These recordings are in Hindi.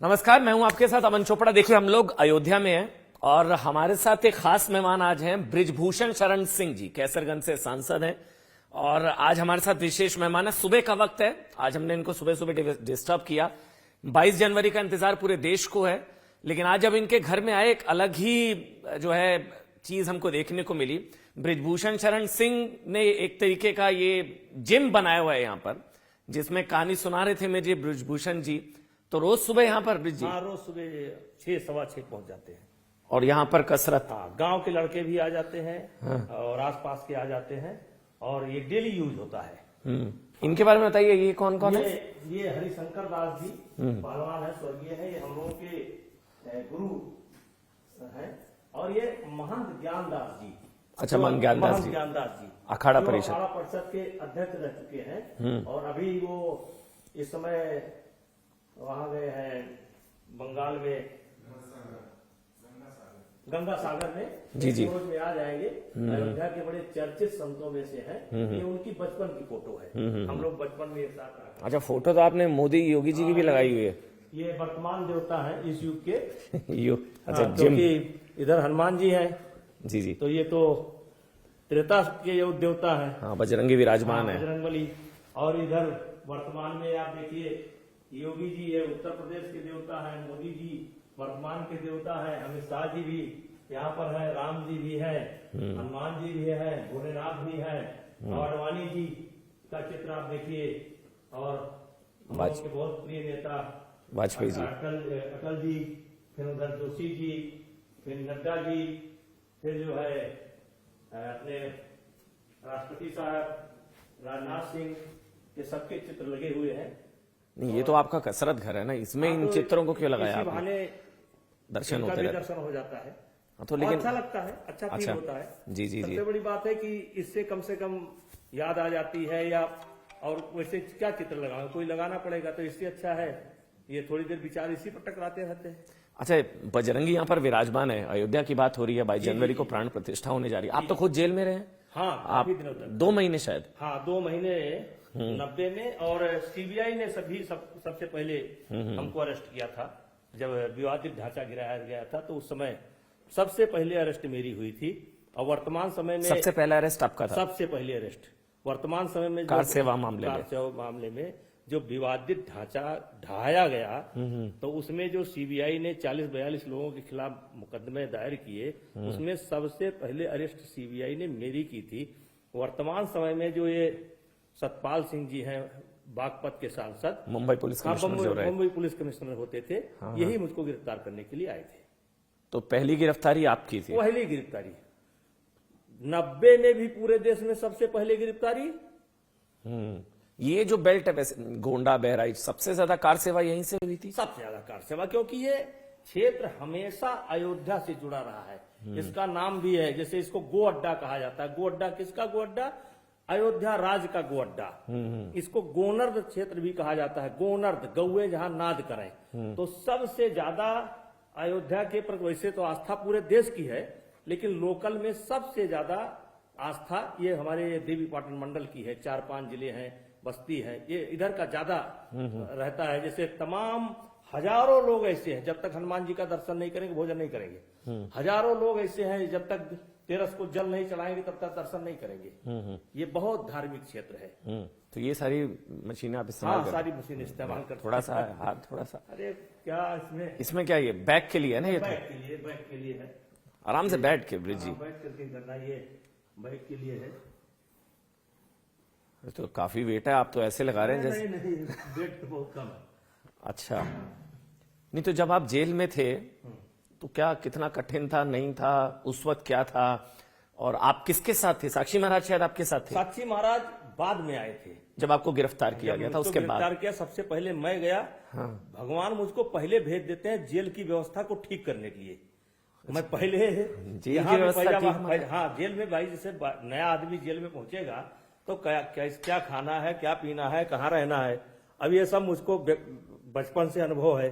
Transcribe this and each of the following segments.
नमस्कार, मैं हूं आपके साथ अमन चोपड़ा। देखिए, हम लोग अयोध्या में हैं और हमारे साथ एक खास मेहमान आज हैं बृजभूषण शरण सिंह जी, कैसरगंज से सांसद हैं और आज हमारे साथ विशेष मेहमान है। सुबह का वक्त है, आज हमने इनको सुबह सुबह डिस्टर्ब किया। 22 जनवरी का इंतजार पूरे देश को है, लेकिन आज जब इनके घर में आए एक अलग ही जो है चीज हमको देखने को मिली। बृजभूषण शरण सिंह ने एक तरीके का ये जिम बनाया हुआ है यहाँ पर, जिसमें कहानी सुना रहे थे मेरे बृजभूषण जी। तो रोज सुबह यहाँ पर ब्रिज जी? हाँ, रोज सुबह 6 सवा 6 पहुंच जाते हैं। और यहाँ पर कसरत? हाँ, गांव के लड़के भी आ जाते हैं। हाँ। और आसपास के आ जाते हैं और ये डेली यूज होता है। इनके बारे में बताइए, ये कौन कौन है? ये हरिशंकर दास जी पहलवान है, स्वर्गीय है। ये हम लोगों के गुरु हैं। और ये महंत ज्ञानदास जी। अच्छा, महंत ज्ञानदास जी, ज्ञानदास जी अखाड़ा परिषद के अध्यक्ष रह चुके हैं। और अभी वो इस समय वहां गए हैं बंगाल में, गंगा सागर में। जी जी, रोज में आ जाएंगे। अयोध्या के बड़े चर्चित संतों में से हैं। ये उनकी बचपन की फोटो है। हम लोग बचपन में एक साथ रहे। अच्छा, फोटो तो आपने मोदी योगी जी की भी लगाई हुई है। ये वर्तमान देवता है इस युग के। अच्छा, क्योंकि इधर हनुमान जी हैं। जी जी, तो ये तो त्रेता के देवता है। हाँ, बजरंगी विराजमान है, बजरंगबली। और इधर वर्तमान में आप देखिए, योगी जी ये उत्तर प्रदेश के देवता है, मोदी जी वर्तमान के देवता है, अमित शाह जी भी यहाँ पर है, राम जी भी है, हनुमान जी भी है, भोलेनाथ भी है, और अडवाणी जी का चित्र आप देखिए। और के बहुत प्रिय नेता वाजपेयी जी, अटल जी, फिर उधर जोशी जी, फिर नड्डा जी, फिर जो है अपने राष्ट्रपति साहब राजनाथ सिंह, ये सबके चित्र लगे हुए हैं। नहीं, ये तो आपका कसरत घर है ना, इसमें इन चित्रों को क्यों लगाया आपने? दर्शन होते रहते, दर्शन हो जाता है। तो लेकिन अच्छा लगता है, अच्छा फील होता है। जी जी जी, सबसे बड़ी बात है कि इससे कम से कम याद आ जाती है। या और वैसे क्या चित्र लगाना, कोई लगाना पड़ेगा, तो इससे अच्छा है ये थोड़ी देर विचार इसी पर टकराते रहते हैं। अच्छा, बजरंगी यहाँ पर विराजमान है, अयोध्या की बात हो रही है, 22 जनवरी को प्राण प्रतिष्ठा होने जा रही है। आप तो खुद जेल में रहे? हाँ, आप 2 महीने शायद? हाँ, 2 महीने 90 में। और सीबीआई ने सबसे पहले हमको अरेस्ट किया था जब विवादित ढांचा गिराया गया था। तो उस समय सबसे पहले अरेस्ट मेरी हुई थी। और वर्तमान समय में सबसे पहला अरेस्ट आपका था? सबसे पहले अरेस्ट वर्तमान समय में कार सेवा मामले में जो विवादित ढांचा ढाया गया, तो उसमें जो सीबीआई ने 40-42 लोगों के खिलाफ मुकदमे दायर किए, उसमें सबसे पहले अरेस्ट सीबीआई ने मेरी की थी। वर्तमान समय में जो ये सतपाल सिंह जी हैं, बागपत के सांसद, Mumbai police commissioner, Mumbai police commissioner होते थे, यही मुझको गिरफ्तार करने के लिए आए थे। तो पहली गिरफ्तारी आपकी थी? पहली गिरफ्तारी 90 में भी पूरे देश में सबसे पहले गिरफ्तारी। ये जो बेल्ट है, वैसे गोंडा बहराइच, सबसे ज्यादा कार सेवा यहीं से हुई थी? सबसे ज्यादा कार सेवा, क्योंकि ये क्षेत्र हमेशा अयोध्या से जुड़ा रहा है। इसका नाम भी है, जैसे इसको गो अड्डा कहा जाता है। गो अड्डा किसका गो अड्डा? अयोध्या राज का गो अड्डा। इसको गोनर्द क्षेत्र भी कहा जाता है। गोनर्द, गौए जहां नाद करें। तो सबसे ज्यादा अयोध्या के प्रति, वैसे तो आस्था पूरे देश की है, लेकिन लोकल में सबसे ज्यादा आस्था ये हमारे देवी पाटन मंडल की है। 4-5 जिले हैं, बस्ती है, ये इधर का ज्यादा रहता है। जैसे तमाम हजारों लोग ऐसे हैं, जब तक हनुमान जी का दर्शन नहीं करेंगे भोजन नहीं करेंगे। हजारों लोग ऐसे हैं, जब तक तेरस को जल नहीं चढ़ाएंगे तब तक दर्शन नहीं करेंगे। ये बहुत धार्मिक क्षेत्र है। तो ये सारी मशीनें आप इस्तेमाल करते हैं? सारी मशीन इस्तेमाल करते हैं। थोड़ा सा हाथ, थोड़ा सा। अरे क्या इसमें क्या, ये बैक के लिए है ना? ये बैक के लिए है। आराम से बैठ के ब्रिज जी, बैठ करके करना, ये बैक के लिए है। तो काफी वेट है, आप तो ऐसे लगा रहे हैं जैसे। नहीं, वेट तो बहुत कम है। अच्छा, नहीं तो जब आप जेल में थे तो क्या कितना कठिन था, नहीं था उस वक्त, क्या था? और आप किसके साथ थे? साक्षी महाराज शायद आपके साथ थे? साक्षी महाराज बाद में आए थे, जब आपको गिरफ्तार किया गया था। उसके बाद गिरफ्तार किया, सबसे पहले मैं गया। भगवान मुझको पहले भेज देते हैं जेल की व्यवस्था को ठीक करने के लिए। मैं पहले जेल की व्यवस्था, हाँ, जेल में भाई जैसे नया आदमी जेल में पहुंचेगा तो क्या खाना है, क्या पीना है, कहाँ रहना है। अब ये सब मुझको बचपन से अनुभव है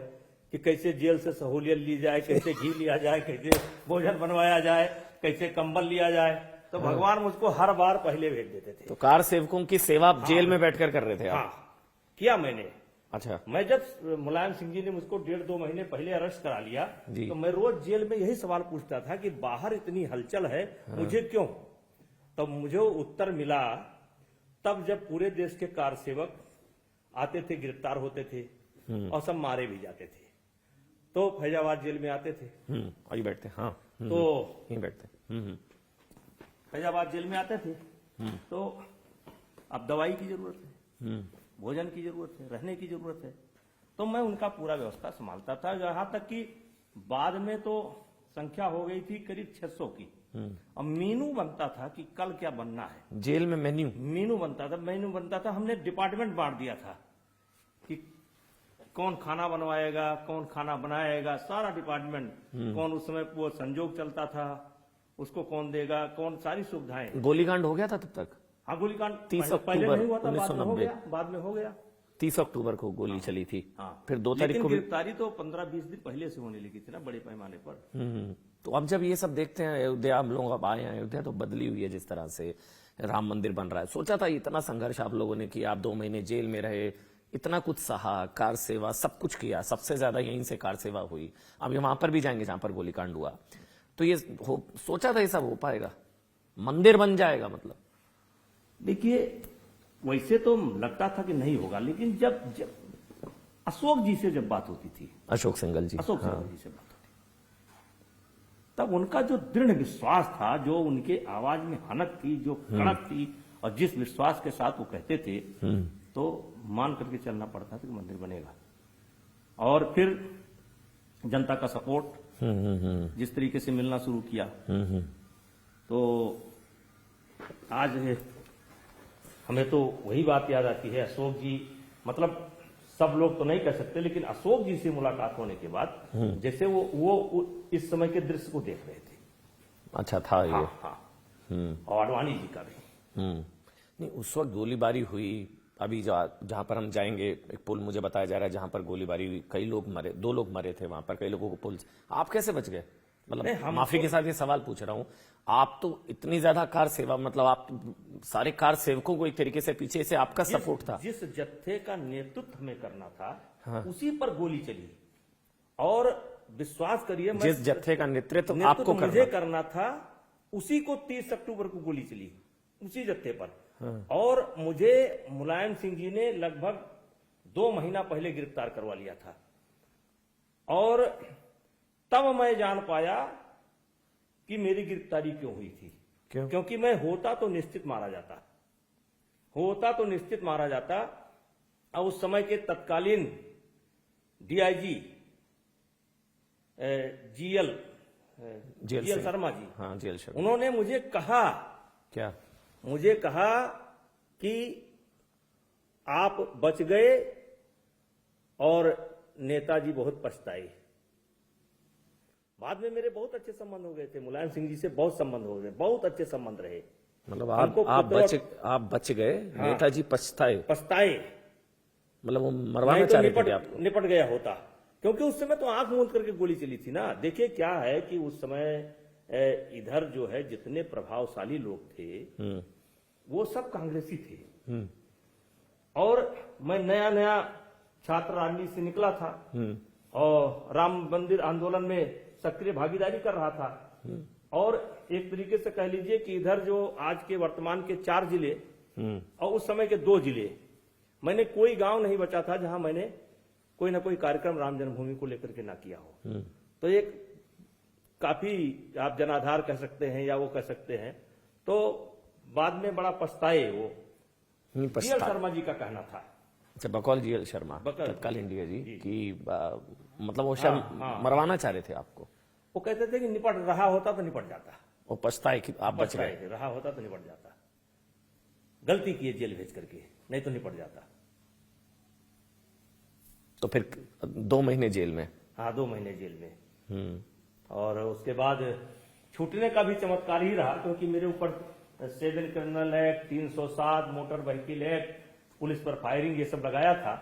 कि कैसे जेल से सहूलियत ली जाए, कैसे घी लिया जाए, कैसे भोजन बनवाया जाए, कैसे कंबल लिया जाए। तो भगवान मुझको हर बार पहले भेज देते थे। तो कार सेवकों की सेवा आप जेल में बैठकर कर रहे थे? हाँ, किया मैंने। अच्छा। मैं जब मुलायम सिंह जी ने मुझको 1.5-2 महीने पहले अरेस्ट करा लिया, जी। तो मैं रोज जेल में यही सवाल पूछता था कि बाहर इतनी हलचल है, मुझे क्यों? तब मुझे उत्तर मिला, तब जब पूरे देश के कार सेवक आते थे, गिरफ्तार होते थे और सब मारे भी जाते थे, तो फैजाबाद जेल में आते थे। वही बैठते, हाँ। तो यहीं बैठते। फैजाबाद जेल में आते थे, तो अब दवाई की जरूरत है, भोजन की जरूरत है, रहने की जरूरत है, तो मैं उनका पूरा व्यवस्था संभालता था। यहाँ तक कि बाद में तो संख्या हो गई थी करीब 600 की। अब मेनू बनता था कि कल क्या बनना है। जेल में मेन्यू मेनू बनता था। हमने डिपार्टमेंट बांट दिया था कि कौन खाना बनवाएगा, कौन खाना बनाएगा, सारा डिपार्टमेंट। कौन उस समय वो संजोग चलता था, उसको कौन देगा, कौन, सारी सुविधाएं। गोलीकांड हो गया था तब तक? हाँ, गोलीकांड 30 पहले अक्टूबर नहीं हुआ था, बाद में हो 1990। गया, बाद में हो गया। 30 अक्टूबर को गोली चली थी। हाँ, फिर 2 तारीख को भी। गिरफ्तारी तो 15-20 दिन पहले से होने लगी थी ना, बड़े पैमाने पर। तो अब जब ये सब देखते हैं अयोध्या, हम लोग अब आए हैं अयोध्या, तो बदली हुई है जिस तरह से राम मंदिर बन रहा है। सोचा था इतना संघर्ष आप लोगों ने किया, आप 2 महीने जेल में रहे, इतना कुछ सहा, कार सेवा सब कुछ किया, सबसे ज्यादा यहीं से कार सेवा हुई। अब ये वहां पर भी जाएंगे जहां पर गोलीकांड हुआ, तो ये सोचा था ये सब हो पाएगा, मंदिर बन जाएगा? मतलब देखिए, वैसे तो लगता था कि नहीं होगा, लेकिन जब अशोक जी से जब बात होती थी, अशोक सिंघल जी, अशोक सिंघल जी से बात होती, तब उनका जो दृढ़ विश्वास था, जो उनके आवाज में हनक थी, जो कड़क थी, और जिस विश्वास के साथ वो कहते थे, तो मान करके चलना पड़ता था कि मंदिर बनेगा। और फिर जनता का सपोर्ट जिस तरीके से मिलना शुरू किया, तो आज हमें तो वही बात याद आती है। अशोक जी, मतलब सब लोग तो नहीं कह सकते, लेकिन अशोक जी से मुलाकात होने के बाद जैसे वो इस समय के दृश्य को देख रहे थे। अच्छा था ये। हाँ। और आडवाणी जी का भी। नहीं, उस वक्त गोलीबारी हुई। अभी जहां पर हम जाएंगे, एक पुल मुझे बताया जा रहा है जहां पर गोलीबारी हुई, कई लोग मरे, 2 लोग मरे थे वहां पर, कई लोगों को पुल। आप कैसे बच गए? मतलब माफी के साथ ये सवाल पूछ रहा हूं, आप तो इतनी ज्यादा कार सेवा, मतलब आप तो सारे कार सेवकों को एक तरीके से पीछे से आपका सपोर्ट था। जिस जत्थे का नेतृत्व हमें करना था, उसी पर गोली चली। और विश्वास करिए, जिस जत्थे का नेतृत्व आपको मुझे करना था, उसी को 30 अक्टूबर को गोली चली, उसी जत्थे पर। और मुझे मुलायम सिंह जी ने लगभग 2 महीना पहले गिरफ्तार करवा लिया था। और तब मैं जान पाया कि मेरी गिरफ्तारी क्यों हुई थी। क्यों? क्योंकि मैं होता तो निश्चित मारा जाता। और उस समय के तत्कालीन डीआईजी जीएल शर्मा जी, हाँ, जीएल शर्मा, उन्होंने मुझे कहा, क्या? मुझे कहा कि आप बच गए और नेताजी बहुत पछताए। बाद में मेरे बहुत अच्छे संबंध हो गए थे, मुलायम सिंह जी से बहुत संबंध हो गए, बहुत अच्छे संबंध रहे। मतलब आप बच गए, हाँ, नेताजी पछताए। मतलब वो मरवाना चाह रहे थे आपको? निपट गया होता, क्योंकि उस समय तो आंख मूंद करके गोली चली थी ना। देखिए क्या है कि उस समय इधर जो है जितने प्रभावशाली लोग थे, वो सब कांग्रेसी थे। और मैं नया छात्र राजनीति से निकला था और राम मंदिर आंदोलन में सक्रिय भागीदारी कर रहा था। और एक तरीके से कह लीजिए कि इधर जो आज के वर्तमान के 4 जिले और उस समय के 2 जिले, मैंने कोई गांव नहीं बचा था जहां मैंने कोई ना कोई कार्यक्रम राम जन्मभूमि को लेकर के ना किया हो। तो एक काफी आप जनाधार कह सकते हैं या वो कह सकते हैं। तो बाद में बड़ा पछताए वो। जीएल शर्मा जी का कहना था। अच्छा, बकौल जीएल शर्मा, तत्कालीन डीआईजी की, मतलब वो शायद मरवाना चाह रहे थे आपको। वो कहते थे कि निपट रहा होता तो निपट जाता। वो पछताए कि आप बच गए। रहा होता तो निपट जाता, गलती की है जेल भेज करके, नहीं तो निपट जाता। तो फिर 2 महीने जेल में? हाँ, 2 महीने जेल में। और उसके बाद छूटने का भी चमत्कार ही रहा, क्योंकि मेरे ऊपर 7 criminal act, 307 motor vehicle act, police पर फायरिंग, ये सब लगाया था।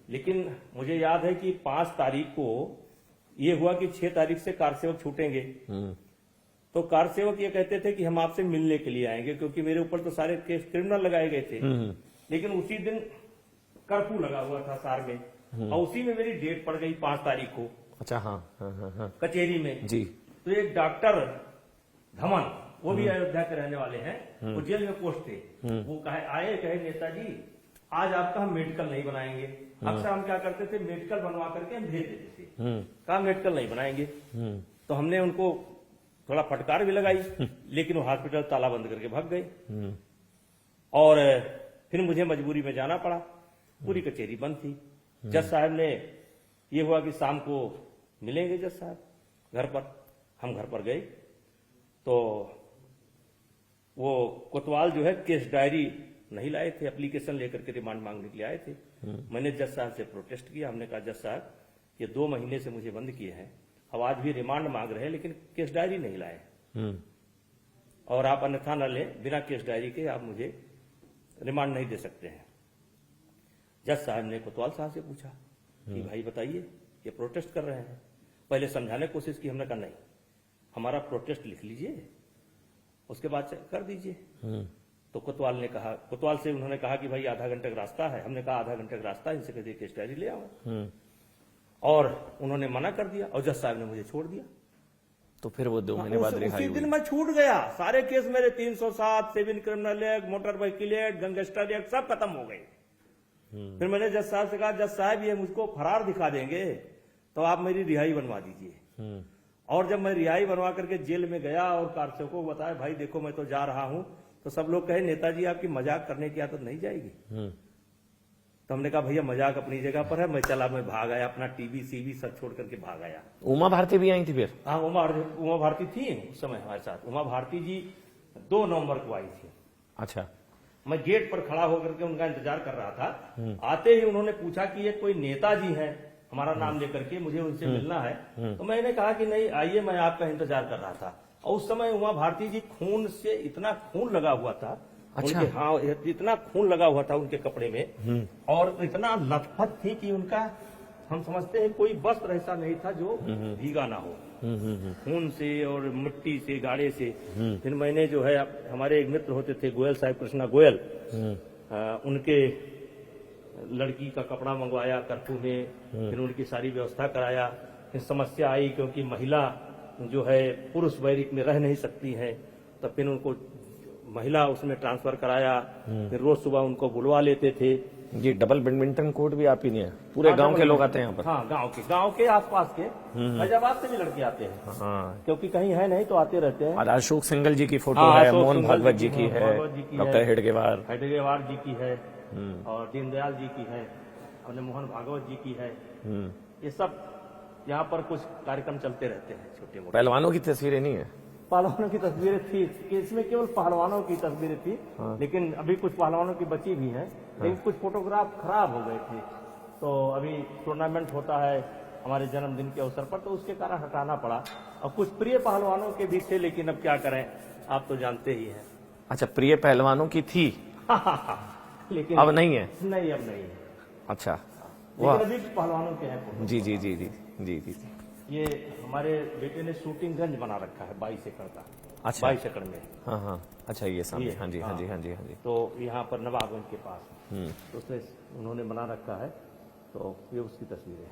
लेकिन मुझे याद है कि 5 तारीख को ये हुआ कि 6 तारीख से कार सेवक छूटेंगे। तो कार सेवक ये कहते थे कि हम आपसे मिलने के लिए आएंगे, क्योंकि मेरे ऊपर तो सारे केस क्रिमिनल लगाए गए थे। लेकिन उसी दिन कर्फ्यू लगा हुआ था सार में। और उसी में मेरी डेट पड़ गई 5 तारीख को अच्छा, हाँ हाँ हाँ हाँ कचेरी में। जी। तो एक डॉक्टर धमन, वो भी अयोध्या के रहने वाले हैं, वो जेल में पोस्ट थे, वो कहे नेताजी आज आपका हम मेडिकल नहीं बनाएंगे। अक्सर हम क्या करते थे, मेडिकल बनवा करके हम भेज देते थे, कहा मेडिकल नहीं बनाएंगे। तो हमने उनको थोड़ा फटकार भी लगाई, लेकिन वो हॉस्पिटल ताला बंद करके भाग गए। और फिर मुझे मजबूरी में जाना पड़ा, पूरी कचेरी बंद थी। जज साहब ने ये हुआ कि शाम को मिलेंगे जज साहब घर पर। हम घर पर गए तो वो कोतवाल जो है केस डायरी नहीं लाए थे, एप्लीकेशन लेकर के रिमांड मांगने के लिए आए थे। मैंने जज साहब से प्रोटेस्ट किया। हमने कहा जज साहब ये 2 महीने से मुझे बंद किए हैं, अब आज भी रिमांड मांग रहे हैं लेकिन केस डायरी नहीं लाए, और आप अन्यथा न लें, बिना केस डायरी के आप मुझे रिमांड नहीं दे सकते हैं। जज साहब ने कोतवाल साहब से पूछा कि भाई बताइए ये प्रोटेस्ट कर रहे हैं। पहले समझाने की कोशिश की, हमने कहा नहीं, हमारा प्रोटेस्ट लिख लीजिए, उसके बाद कर दीजिए। तो कोतवाल ने कहा, कोतवाल से उन्होंने कहा कि भाई आधा घंटे का रास्ता है। हमने कहा आधा घंटे का रास्ता है, इनसे कहिए केस डायरी ले आओ। और उन्होंने मना कर दिया और जज साहब ने मुझे छोड़ दिया। तो फिर वो 2 महीने बाद रिहाई उसी हुई। दिन मैं छूट गया। सारे केस मेरे 307, 7 criminal act, motor vehicle act, gangster act सब खत्म हो गए। फिर मैंने जज साहब से कहा जज साहब ये मुझको फरार दिखा देंगे तो आप मेरी रिहाई बनवा दीजिए। और जब मैं रिहाई बनवा करके जेल में गया और कार्यों को बताया भाई देखो मैं तो जा रहा हूं, तो सब लोग कहे नेताजी आपकी मजाक करने की आदत नहीं जाएगी। तो हमने कहा भैया मजाक अपनी जगह पर है, मैं चला, मैं भाग आया, अपना टीवी सीवी सब छोड़ करके भाग आया। उमा भारती भी आई थी फिर? हाँ, उमा भारती थी उस समय हमारे साथ। उमा भारती जी 2 नवंबर को आई थी। अच्छा। मैं गेट पर खड़ा होकर के उनका इंतजार कर रहा था। आते ही उन्होंने पूछा कि ये कोई नेताजी हैं, हमारा नाम लेकर के, मुझे उनसे मिलना है। तो मैंने कहा कि नहीं आइए, मैं आपका इंतजार कर रहा था। और उस समय उमा भारती जी खून से इतना खून लगा हुआ था। अच्छा। उनके, हाँ, इतना खून लगा हुआ था उनके कपड़े में, और इतना लथपथ थी कि उनका, हम समझते हैं कोई वस्त्र ऐसा नहीं था जो भीगा ना हो खून से और मिट्टी से, गाड़े से। फिर मैंने जो है, हमारे एक मित्र होते थे गोयल साहब, कृष्णा गोयल, उनके लड़की का कपड़ा मंगवाया कर्फ्यू में, फिर उनकी सारी व्यवस्था कराया। फिर समस्या आई क्योंकि महिला जो है पुरुष बैरिक में रह नहीं सकती है, तो फिर उनको महिला उसमें ट्रांसफर कराया। फिर रोज सुबह उनको बुलवा लेते थे। ये डबल बैडमिंटन कोर्ट भी आप ही नहीं है, पूरे गांव के लोग आते हैं यहाँ पर? हाँ, गांव के आसपास के, फैजाबाद से भी लड़के आते हैं। हाँ, क्योंकि कहीं है नहीं तो आते रहते हैं। और अशोक सिंगल जी की फोटो हाँ, है, अशोक मोहन सिंघल भागवत जी जी की, की हाँ, है, भागवत जी की डॉक्टर है, हेडगेवार जी की है, और दीनदयाल जी की है, और मोहन भागवत जी की है। ये सब यहाँ पर कुछ कार्यक्रम चलते रहते हैं छोटे मोटे। पहलवानों की तस्वीरें नहीं है? पहलवानों की तस्वीरें थी, इसमें केवल पहलवानों की तस्वीरें थी। लेकिन अभी कुछ पहलवानों की बची भी हैं, लेकिन कुछ फोटोग्राफ खराब हो गए थे। तो अभी टूर्नामेंट होता है हमारे जन्मदिन के अवसर पर, तो उसके कारण हटाना पड़ा। और कुछ प्रिय पहलवानों के भी थे, लेकिन अब क्या करें, आप तो जानते ही हैं। अच्छा, प्रिय पहलवानों की थी, लेकिन अब नहीं है? नहीं, अब नहीं है। अच्छा, लेकिन अभी भी पहलवानों के हैं फोटो। जी जी जी जी जी जी। ये हमारे बेटे ने शूटिंग गंज बना रखा है 22 एकड़ का। अच्छा। 22 एकड़ में। हाँ हाँ, अच्छा ये सामने, ये, हाँ जी हाँ जी हाँ जी हाँ जी। तो यहाँ पर नवाबगंज के पास, तो उसमें उन्होंने बना रखा है, तो ये उसकी तस्वीर है।